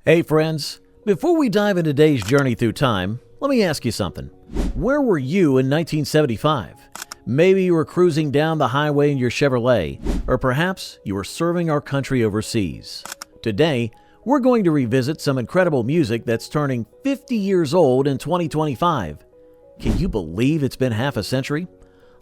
Hey friends, before we dive into today's journey through time, let me ask you something. Where were you in 1975? Maybe you were cruising down the highway in your Chevrolet, or perhaps you were serving our country overseas. Today, we're going to revisit some incredible music that's turning 50 years old in 2025. Can you believe it's been half a century?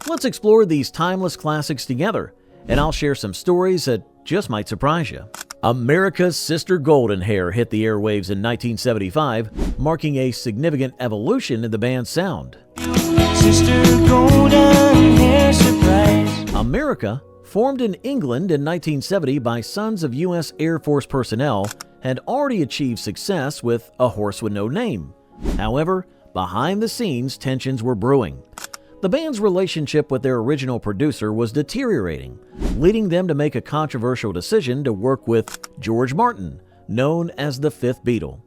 Let's explore these timeless classics together, and I'll share some stories that just might surprise you. America's Sister Golden Hair hit the airwaves in 1975, marking a significant evolution in the band's sound. Sister Golden Hair surprise. America, formed in England in 1970 by sons of U.S. Air Force personnel, had already achieved success with A Horse with No Name. However, behind the scenes, tensions were brewing. The band's relationship with their original producer was deteriorating, leading them to make a controversial decision to work with George Martin, known as the Fifth Beatle.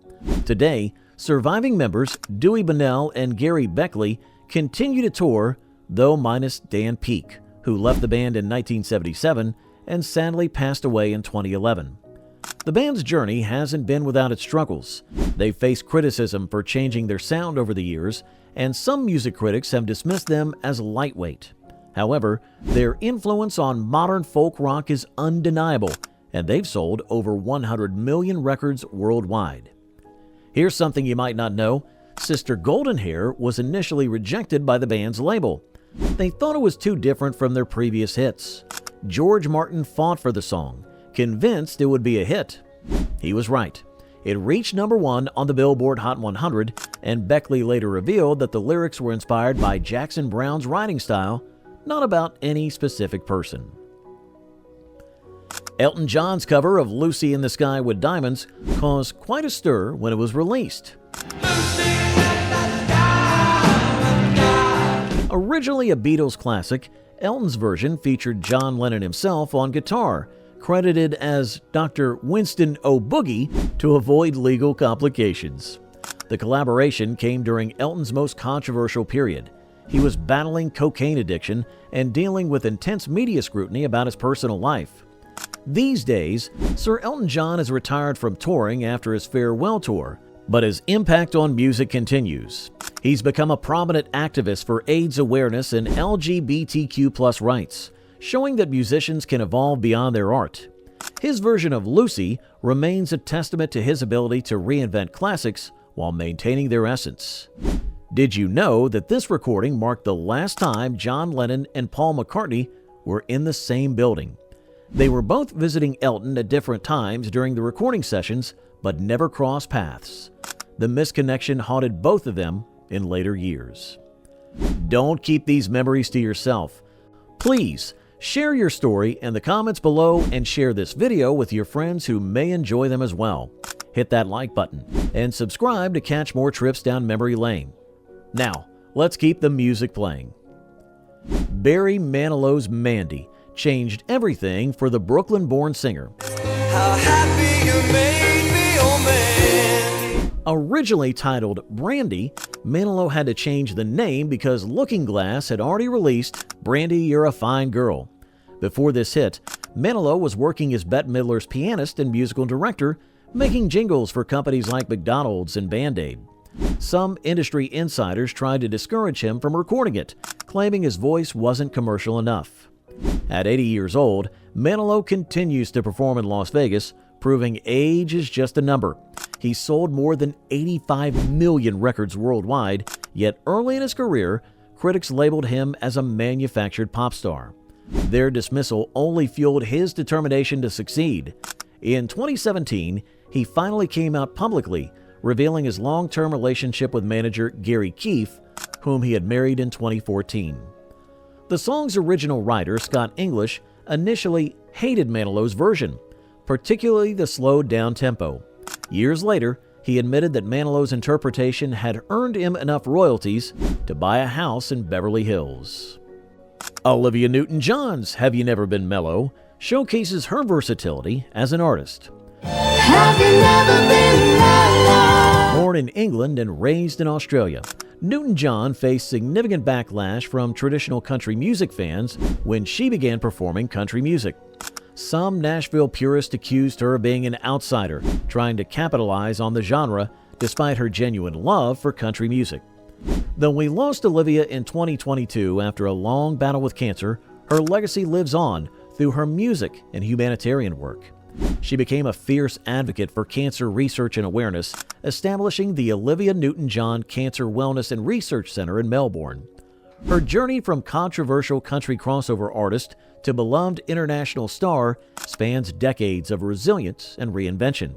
Today, surviving members Dewey Bunnell and Gary Beckley continue to tour, though minus Dan Peek, who left the band in 1977 and sadly passed away in 2011. The band's journey hasn't been without its struggles. They've faced criticism for changing their sound over the years, and some music critics have dismissed them as lightweight. However, their influence on modern folk rock is undeniable, and they've sold over 100 million records worldwide. Here's something you might not know. Sister Golden Hair was initially rejected by the band's label. They thought it was too different from their previous hits. George Martin fought for the song, convinced it would be a hit. He was right. It reached number 1 on the Billboard Hot 100, and Beckley later revealed that the lyrics were inspired by Jackson Browne's writing style, not about any specific person. Elton John's cover of Lucy in the Sky with Diamonds caused quite a stir when it was released. Originally a Beatles classic, Elton's version featured John Lennon himself on guitar, credited as Dr. Winston O'Boogie to avoid legal complications. The collaboration came during Elton's most controversial period. He was battling cocaine addiction and dealing with intense media scrutiny about his personal life. These days, Sir Elton John has retired from touring after his farewell tour, but his impact on music continues. He's become a prominent activist for AIDS awareness and LGBTQ+ rights, showing that musicians can evolve beyond their art. His version of Lucy remains a testament to his ability to reinvent classics while maintaining their essence. Did you know that this recording marked the last time John Lennon and Paul McCartney were in the same building? They were both visiting Elton at different times during the recording sessions, but never crossed paths. The misconnection haunted both of them in later years. Don't keep these memories to yourself. Please, share your story in the comments below and share this video with your friends who may enjoy them as well. Hit that like button and subscribe to catch more trips down memory lane. Now, let's keep the music playing. Barry Manilow's Mandy changed everything for the Brooklyn-born singer. How happy you made me, oh man. Originally titled Brandy, Manalo had to change the name because Looking Glass had already released Brandy, You're a Fine Girl. Before this hit, Manalo was working as Bette Midler's pianist and musical director, making jingles for companies like McDonald's and Band-Aid. Some industry insiders tried to discourage him from recording it, claiming his voice wasn't commercial enough. At 80 years old, Manalo continues to perform in Las Vegas, proving age is just a number. He sold more than 85 million records worldwide, yet early in his career, critics labeled him as a manufactured pop star. Their dismissal only fueled his determination to succeed. In 2017, he finally came out publicly, revealing his long-term relationship with manager Gary Keefe, whom he had married in 2014. The song's original writer, Scott English, initially hated Manilo's version, particularly the slowed-down tempo. Years later, he admitted that Manilo's interpretation had earned him enough royalties to buy a house in Beverly Hills. Olivia Newton-John's Have You Never Been Mellow showcases her versatility as an artist. Have you never been mellow? Born in England and raised in Australia, Newton-John faced significant backlash from traditional country music fans when she began performing country music. Some Nashville purists accused her of being an outsider, trying to capitalize on the genre despite her genuine love for country music. Though we lost Olivia in 2022 after a long battle with cancer, her legacy lives on through her music and humanitarian work. She became a fierce advocate for cancer research and awareness, establishing the Olivia Newton-John Cancer Wellness and Research Center in Melbourne. Her journey from controversial country crossover artist to beloved international star spans decades of resilience and reinvention.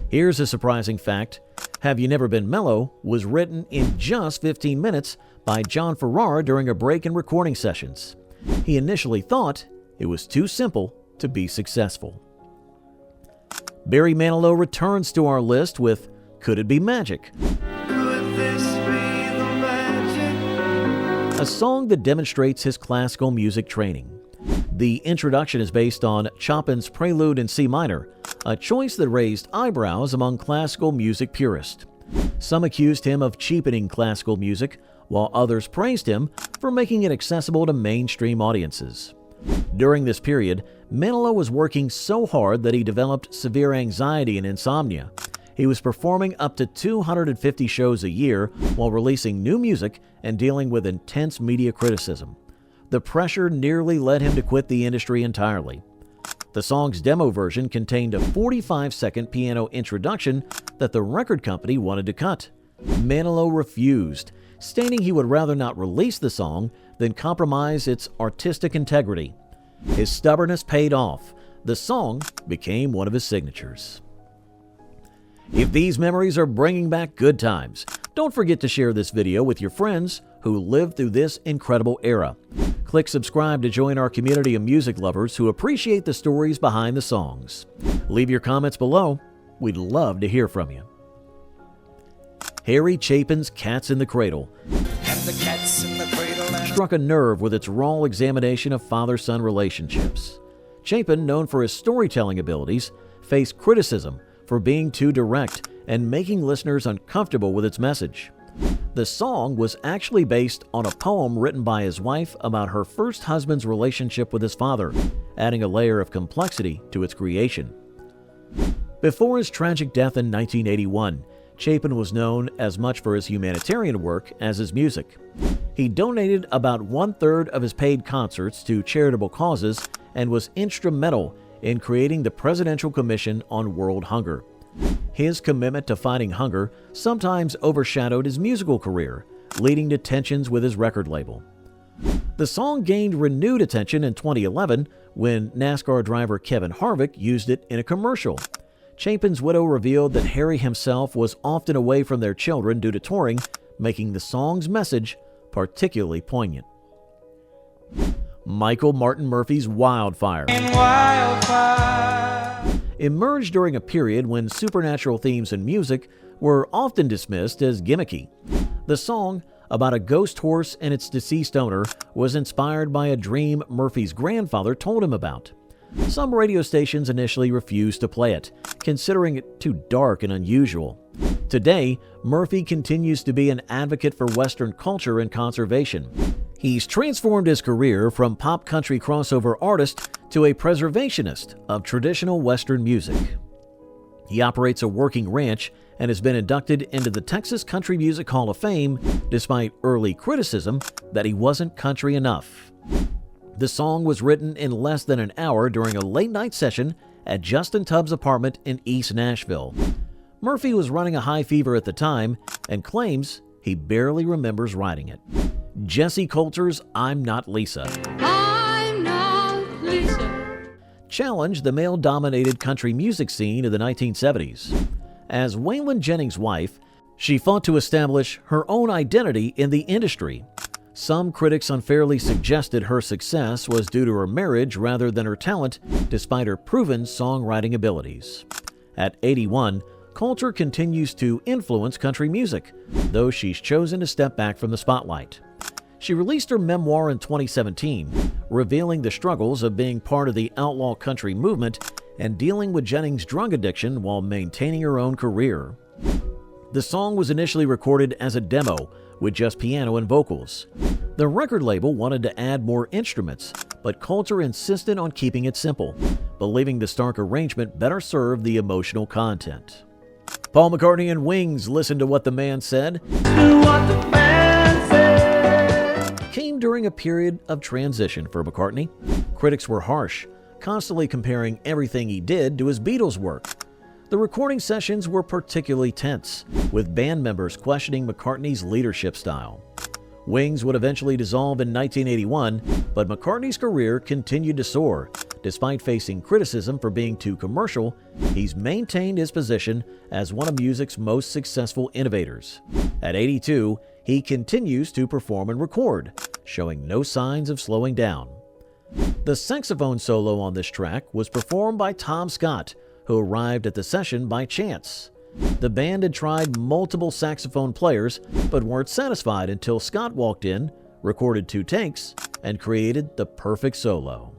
Here's a surprising fact. Have You Never Been Mellow was written in just 15 minutes by John Farrar during a break in recording sessions. He initially thought it was too simple to be successful. Barry Manilow returns to our list with Could It Be Magic? Could this be the magic? A song that demonstrates his classical music training. The introduction is based on Chapman's Prelude in C minor, a choice that raised eyebrows among classical music purists. Some accused him of cheapening classical music, while others praised him for making it accessible to mainstream audiences. During this period, Manalo was working so hard that he developed severe anxiety and insomnia. He was performing up to 250 shows a year while releasing new music and dealing with intense media criticism. The pressure nearly led him to quit the industry entirely. The song's demo version contained a 45-second piano introduction that the record company wanted to cut. Manalo refused, stating he would rather not release the song than compromise its artistic integrity. His stubbornness paid off. The song became one of his signatures. If these memories are bringing back good times, don't forget to share this video with your friends who lived through this incredible era. Click subscribe to join our community of music lovers who appreciate the stories behind the songs. Leave your comments below. We'd love to hear from you. Harry Chapin's Cats in the Cradle struck a nerve with its raw examination of father-son relationships. Chapin, known for his storytelling abilities, faced criticism for being too direct and making listeners uncomfortable with its message. The song was actually based on a poem written by his wife about her first husband's relationship with his father, adding a layer of complexity to its creation. Before his tragic death in 1981, Chapin was known as much for his humanitarian work as his music. He donated about 1/3 of his paid concerts to charitable causes and was instrumental in creating the Presidential Commission on World Hunger. His commitment to fighting hunger sometimes overshadowed his musical career, leading to tensions with his record label. The song gained renewed attention in 2011 when NASCAR driver Kevin Harvick used it in a commercial. Chapin's widow revealed that Harry himself was often away from their children due to touring, making the song's message particularly poignant. Michael Martin Murphey's Wildfire emerged during a period when supernatural themes in music were often dismissed as gimmicky. The song, about a ghost horse and its deceased owner, was inspired by a dream Murphy's grandfather told him about. Some radio stations initially refused to play it, considering it too dark and unusual. Today, Murphy continues to be an advocate for Western culture and conservation. He's transformed his career from pop country crossover artist to a preservationist of traditional Western music. He operates a working ranch and has been inducted into the Texas Country Music Hall of Fame despite early criticism that he wasn't country enough. The song was written in less than an hour during a late-night session at Justin Tubbs' apartment in East Nashville. Murphy was running a high fever at the time and claims he barely remembers writing it. Jesse Coulter's I'm Not Lisa challenged the male-dominated country music scene of the 1970s. As Waylon Jennings' wife, she fought to establish her own identity in the industry. Some critics unfairly suggested her success was due to her marriage rather than her talent, despite her proven songwriting abilities. At 81, Coulter continues to influence country music, though she's chosen to step back from the spotlight. She released her memoir in 2017, revealing the struggles of being part of the outlaw country movement and dealing with Jennings' drug addiction while maintaining her own career. The song was initially recorded as a demo with just piano and vocals. The record label wanted to add more instruments, but culture insisted on keeping it simple, believing the stark arrangement better served the emotional content. Paul McCartney and Wings Listen to What the Man Said came during a period of transition for McCartney. Critics were harsh, constantly comparing everything he did to his Beatles work. The recording sessions were particularly tense, with band members questioning McCartney's leadership style. Wings would eventually dissolve in 1981, but McCartney's career continued to soar. Despite facing criticism for being too commercial, he's maintained his position as one of music's most successful innovators. At 82, he continues to perform and record, showing no signs of slowing down. The saxophone solo on this track was performed by Tom Scott, who arrived at the session by chance. The band had tried multiple saxophone players, but weren't satisfied until Scott walked in, recorded 2 takes, and created the perfect solo.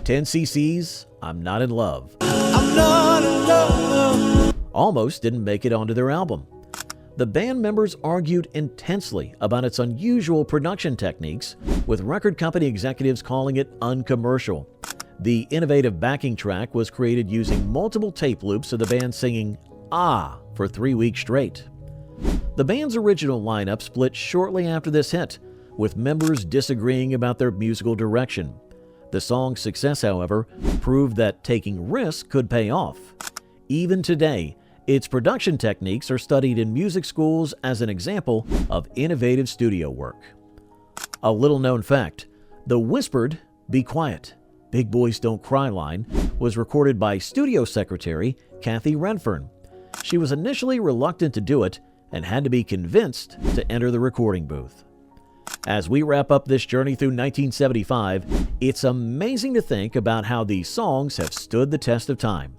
10 cc's, I'm Not in Love. I'm not in love. Almost didn't make it onto their album. The band members argued intensely about its unusual production techniques, with record company executives calling it uncommercial. The innovative backing track was created using multiple tape loops of the band singing "Ah" for 3 weeks straight. The band's original lineup split shortly after this hit, with members disagreeing about their musical direction. The song's success, however, proved that taking risks could pay off. Even today, its production techniques are studied in music schools as an example of innovative studio work. A little-known fact: the whispered "Be quiet, Big Boys Don't Cry" line was recorded by studio secretary Kathy Redfern. She was initially reluctant to do it and had to be convinced to enter the recording booth. As we wrap up this journey through 1975, it's amazing to think about how these songs have stood the test of time.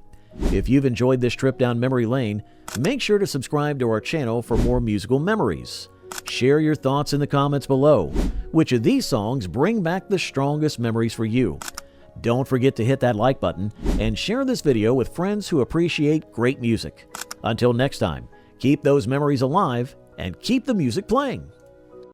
If you've enjoyed this trip down memory lane, make sure to subscribe to our channel for more musical memories. Share your thoughts in the comments below. Which of these songs bring back the strongest memories for you? Don't forget to hit that like button and share this video with friends who appreciate great music. Until next time, keep those memories alive and keep the music playing.